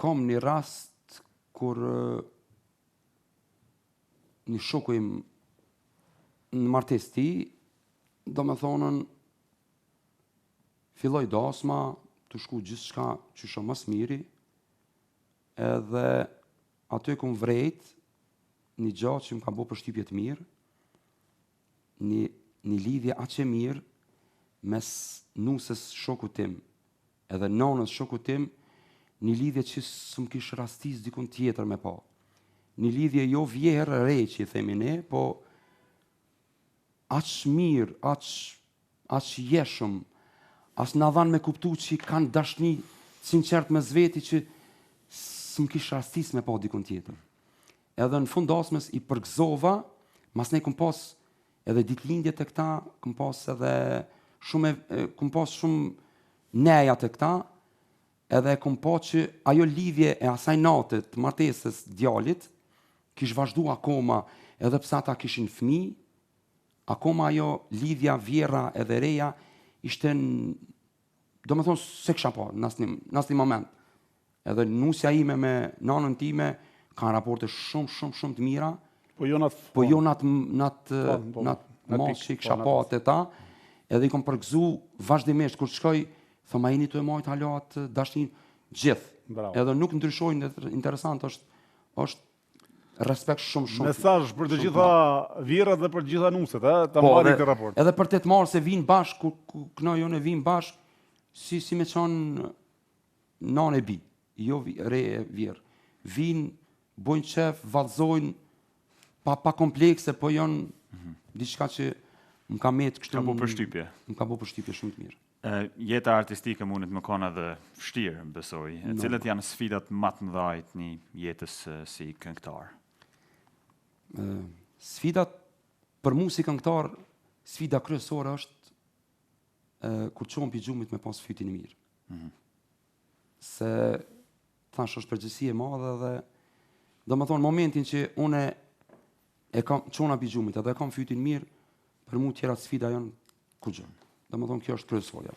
Kom një rast kur një shoku im në martes ti, do me thonën, filloj dasma, të shku gjithë shka që shumë mas miri, edhe aty kom vrejt një gjatë që më ka bo për shtypje të mirë, një lidhje aq e mirë mes nusës shoku tim edhe nonës shoku tim, një lidhje që s'm kish rastis dikun tjetër me pa. Një lidhje jo vjerë re që i themi ne, po aq mirë, aq jeshëm, as na dhanë me kuptu që kanë dashni sinqert me zveti që s'm kish rastis me pa dikun tjetër. Edhe në fund dasmës i përgzova, mas ne kom pas edhe ditëlindje të këta, kom pas shumë neja të këta, edhe kom pa që ajo lidhje e asaj natë të martesës djalit kish vazhdu akoma, edhe pse ata kishin fëmijë, akoma ajo lidhja vjera edhe reja ishte do me thonë se kisha pa në asnjë moment. Edhe nusja ime me nanën time kanë raporte shumë të mira, po jo natë mos që i kisha pa të ta, edhe i kom përgzu vazhdimisht, kur shkoj, thëma jeni të e majtë halat dashnin gjithë. Edhe nuk ndryshojnë, interesant është respekt shumë. Mesazh për të gjitha vjerat dhe për të gjitha nuset, ta mbani këtë raport. Edhe për të marrë se vinë bashkë, ku këna jone vinë bashkë, si me qanë nanë e bi, jo re e vjerë. Vinë, bojnë qef, vallëzojnë, pa komplekse, po janë diçka që më ka metë kështu. Më ka bo përshtypje shumë të mirë. Jeta artistike mundet më kanë edhe vështirë, besoj. Cilat janë sfidat më të mëdha të një jetës si këngëtar? Sfidat për mua si këngëtar, sfida kryesore është kur çohem pi xhumit me pas fytin e mirë. Se thash është përgjegjësi e madhe dhe do të thonë momentin që unë e kam çona pi xhumit edhe e kam fytin mirë, për mua tjera sfida janë kurrë. Do të thonë kjo është kryesorja.